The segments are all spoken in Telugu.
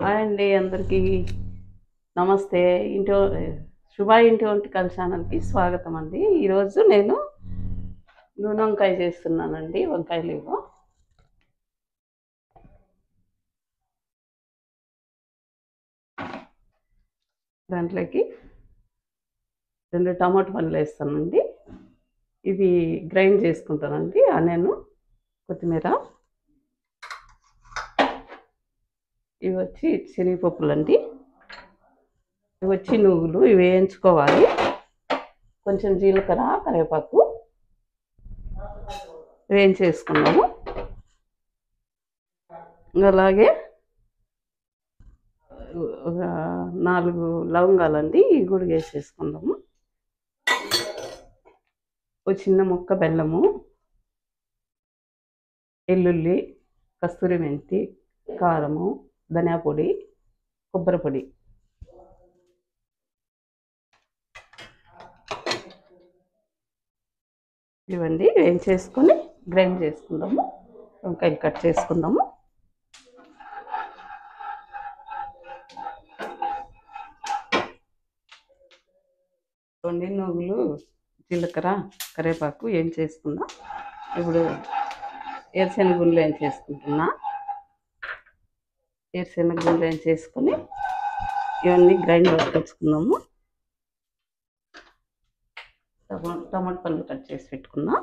హాయ్ అండి అందరికీ నమస్తే. ఇంటి శుభ ఇంటి వంటకాల ఛానల్కి స్వాగతం అండి. ఈరోజు నేను నూనె వంకాయ చేస్తున్నానండి. వంకాయలు దాంట్లోకి 2 టమాటా పండ్లు వేస్తానండి. ఇది గ్రైండ్ చేసుకుంటానండి. ఆనియన్, కొత్తిమీర, ఇవి వచ్చి శనగపప్పులు అండి. ఇవి వచ్చి నువ్వులు, ఇవి వేయించుకోవాలి. కొంచెం జీలకర్ర, కరివేపాకు వేయించేసుకున్నాము. అలాగే ఒక 4 లవంగాలండి, ఇవి కూడా వేసేసుకుందాము. ఒక చిన్న ముక్క బెల్లము, ఎల్లుల్లి, కస్తూరి మెంతి, కారము, ధనియా పొడి, కొబ్బరి పొడి. ఇవండి వేయించేసుకొని గ్రైండ్ చేసుకుందాము. వంకాయలు కట్ చేసుకుందాము. నువ్వులు, జీలకర్ర, కరివేపాకు ఏం చేసుకుందాం. ఇప్పుడు ఏరుశనగ గుండ్లు ఏం చేసుకుంటున్నా. ఏరుశనగ గుండ్లు ఏం చేసుకొని ఇవన్నీ గ్రైండ్ పట్టుకొచ్చుకుందాము. టమాటా పళ్ళు కట్ చేసి పెట్టుకున్నా.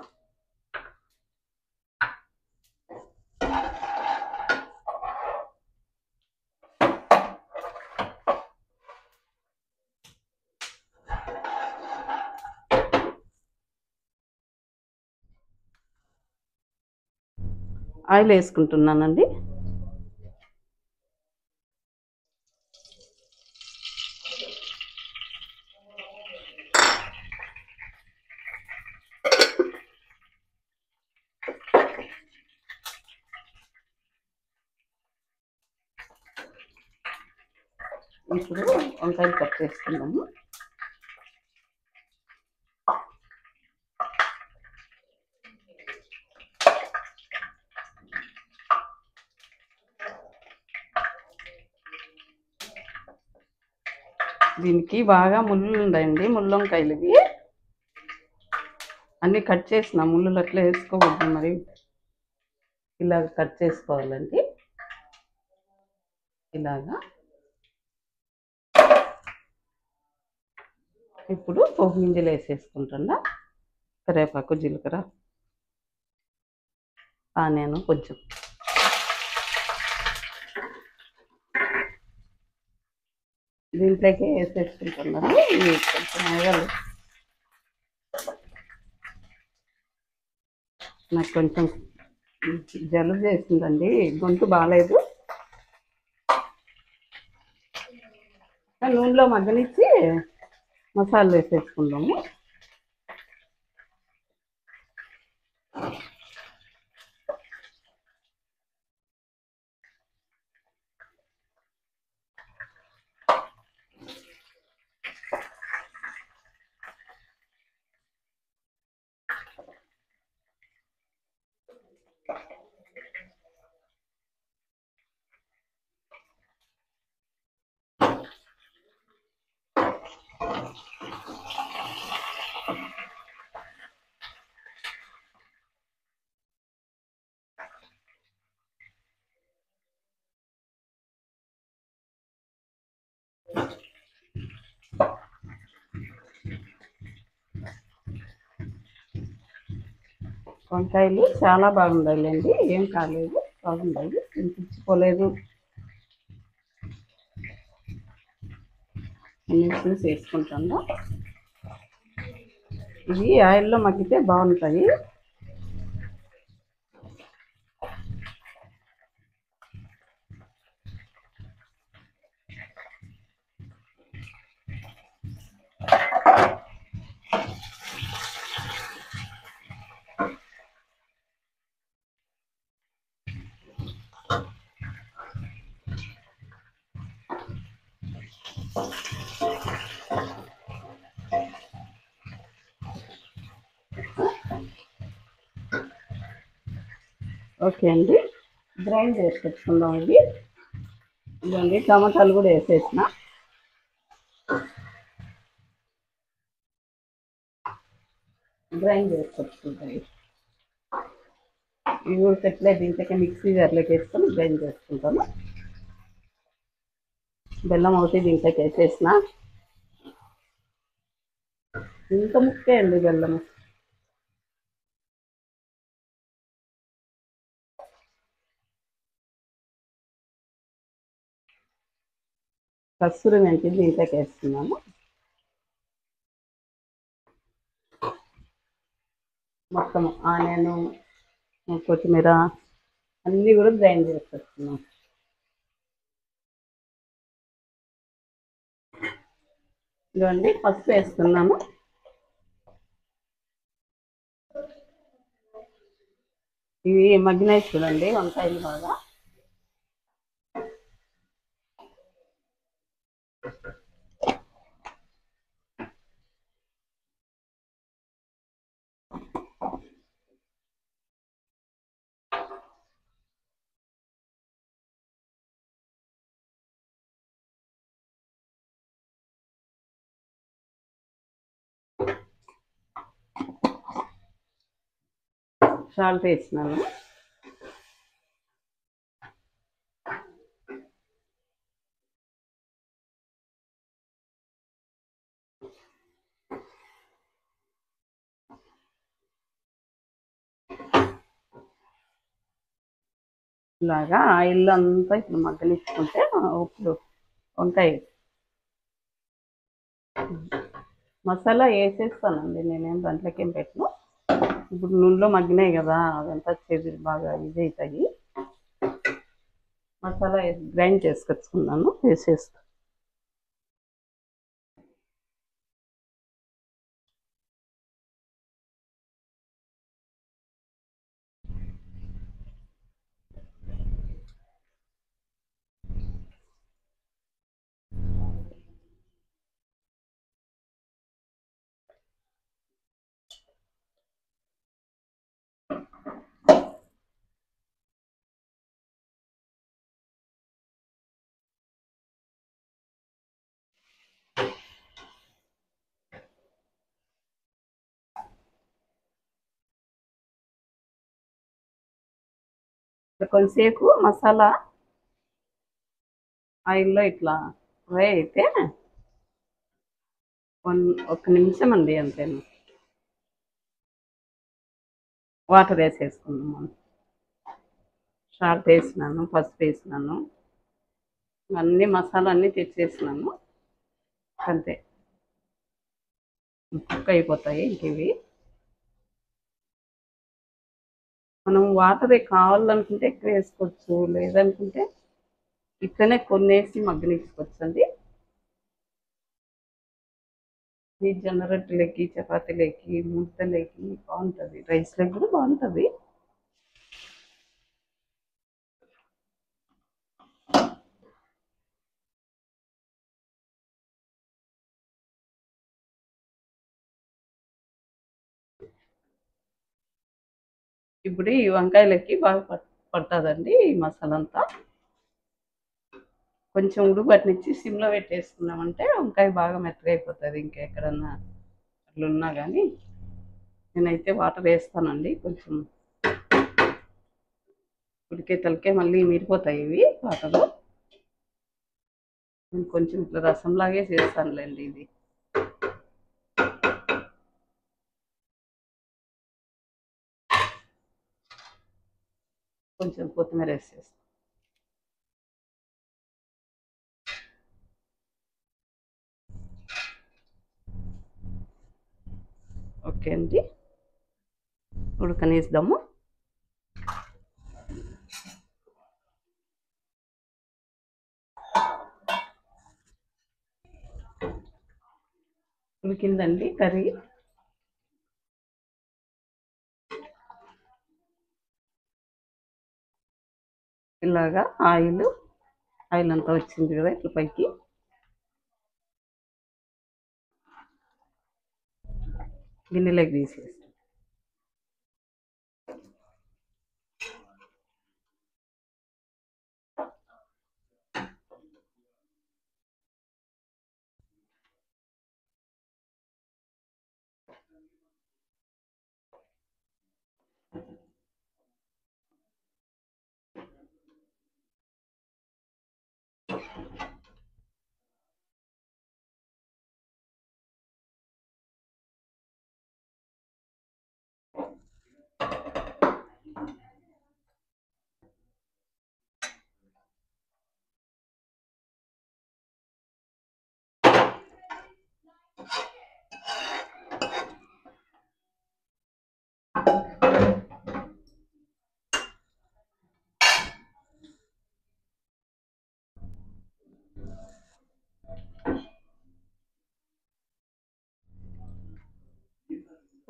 ఆయిల్ వేసుకుంటున్నానండి. ఇప్పుడు వంకాయలు కట్ చేసుకున్నాము. దీనికి బాగా ముళ్ళు ఉందండి. ముళ్ళు వంకాయలు ఇవి అన్నీ కట్ చేసిన. ముళ్ళు అట్లా వేసుకోవద్దు, మరి ఇలాగ కట్ చేసుకోవాలండి. ఇలాగా. ఇప్పుడు పోపు గింజలు వేసేసుకుంటున్నా. కరివేపాకు, జీలకర్ర, ఆనియన్ కొంచెం దీంట్లోకి వేసేసుకుంటున్నాను. ఇవి కొంచెం వేయాలి. నాకు కొంచెం జలుబు చేసిందండి, గొంతు బాగాలేదు. నూనెలో మగ్గనిచ్చి మసాలా వేసేసుకుందాము. వంకాయలు చాలా బాగుండాలండి, ఏం కాలేదు, బాగుండాలి, తినిపించుకోలేదు. అన్నీ చూసి వేసుకుంటాను. ఇవి ఆయిల్లో మగ్గితే బాగుంటాయి. ఓకే అండి, గ్రైండ్ చేసి పెట్టుకుందాం. ఇవి ఇవన్నీ టమాటాలు కూడా వేసేసిన. గ్రైండ్ చేసుకొచ్చుకుంటాయి. ఇవి కూడా పెట్టలే దీంట్లోకి మిక్సీ జార్లోకి వేసుకొని గ్రైండ్ చేసుకుంటాను. బెల్లం ఒకటి దీంట్లోకి వేసేసిన. ఇంత ముక్కే అండి బెల్లము. కస్తూరి మెంతి దీంట్లోకి వేస్తున్నాను. మొత్తం ఆనియన్, కొత్తిమీర అన్నీ కూడా గ్రైండ్ చేసుకొస్తున్నాం. ఇదిగోండి పసుపు వేస్తున్నాము. ఇవి మగ్గినాయి చూడండి వంకాయలు బాగా. సాల్ట్ వేసినాను. ఇలాగా ఆయిల్ అంతా ఇప్పుడు మగ్గనిచ్చుకుంటే ఇప్పుడు వంకాయ మసాలా వేసేస్తానండి. నేనేం దాంట్లోకి ఏం పెట్టను. ఇప్పుడు నూనెలో మగ్గినాయి కదా, అదంతా చేసి బాగా ఇది అవుతాయి. మసాలా గ్రైండ్ చేసుకొచ్చుకున్నాను, వేసేస్తాను. కొంతసేపు మసాలా ఆయిల్లో ఇట్లా ఫ్రై అయితే ఒక్క నిమిషం అండి అంతేను. వాటర్ వేసేసుకున్నాం. మనం సాల్ట్ వేసినాను, పసుపు వేసినాను, అన్నీ మసాలా అన్నీ తెచ్చేసినాను. అంతే, కుక్ అయిపోతాయి. ఇంక ఇవి మనం వాటర్ కావాలనుకుంటే ఎక్కువ వేసుకోవచ్చు, లేదనుకుంటే ఇట్లనే కొన్నేసి మగ్గనిచ్చుకోవచ్చు అండి. ఈ జొన్న రొట్టెలకి, చపాతీలకి, ముద్దలకి బాగుంటుంది. రైస్లోకి కూడా బాగుంటుంది. ఇప్పుడు ఈ వంకాయలకి బాగా పడుతుందండి ఈ మసాలా అంతా. కొంచెం ఉడుకుపట్టినిచ్చి సిమ్లో పెట్టేసుకున్నామంటే వంకాయ బాగా మెత్తగా అయిపోతుంది. ఇంకెక్కడన్నా అట్లున్నా కానీ నేనైతే వాటర్ వేస్తానండి. కొంచెం ఉడికే తలకే మళ్ళీ మీరిపోతాయి ఇవి వాటరు. నేను కొంచెం ఇట్లా రసంలాగే చేస్తానులేండి ఇది. కొంచెం కొత్తిమీర వేసేస్తాను. ఓకే అండి, ఉడకనిద్దాము. ఉడికిందండి కర్రీ. ఇలాగా ఆయిల్ అంతా వచ్చింది కదా ఇట్లా పైకి. గిన్నెలోకి తీసేసి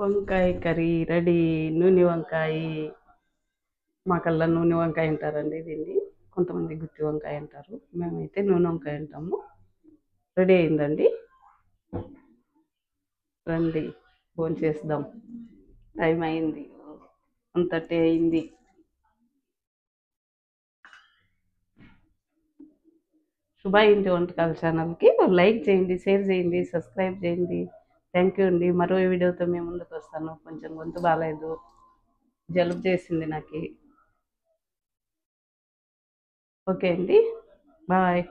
వంకాయ కర్రీ రెడీ. నూనె వంకాయ, మాకల్లా నూనె వంకాయ అంటారండి దీన్ని. కొంతమంది గుత్తి వంకాయ అంటారు, మేమైతే నూనె వంకాయ అంటాము. రెడీ అయిందండి, రండి భోంచేద్దాం. టైం అయింది, 1:30 అయింది. శుభ ఇంటి వంటకాల ఛానల్కి లైక్ చేయండి, షేర్ చేయండి, సబ్స్క్రైబ్ చేయండి. థ్యాంక్ యూ అండి. మరో వీడియోతో మేము ముందుకు వస్తాను. కొంచెం గొంతు బాగాలేదు, జలుబు చేసింది నాకు. ఓకే అండి, బాయ్.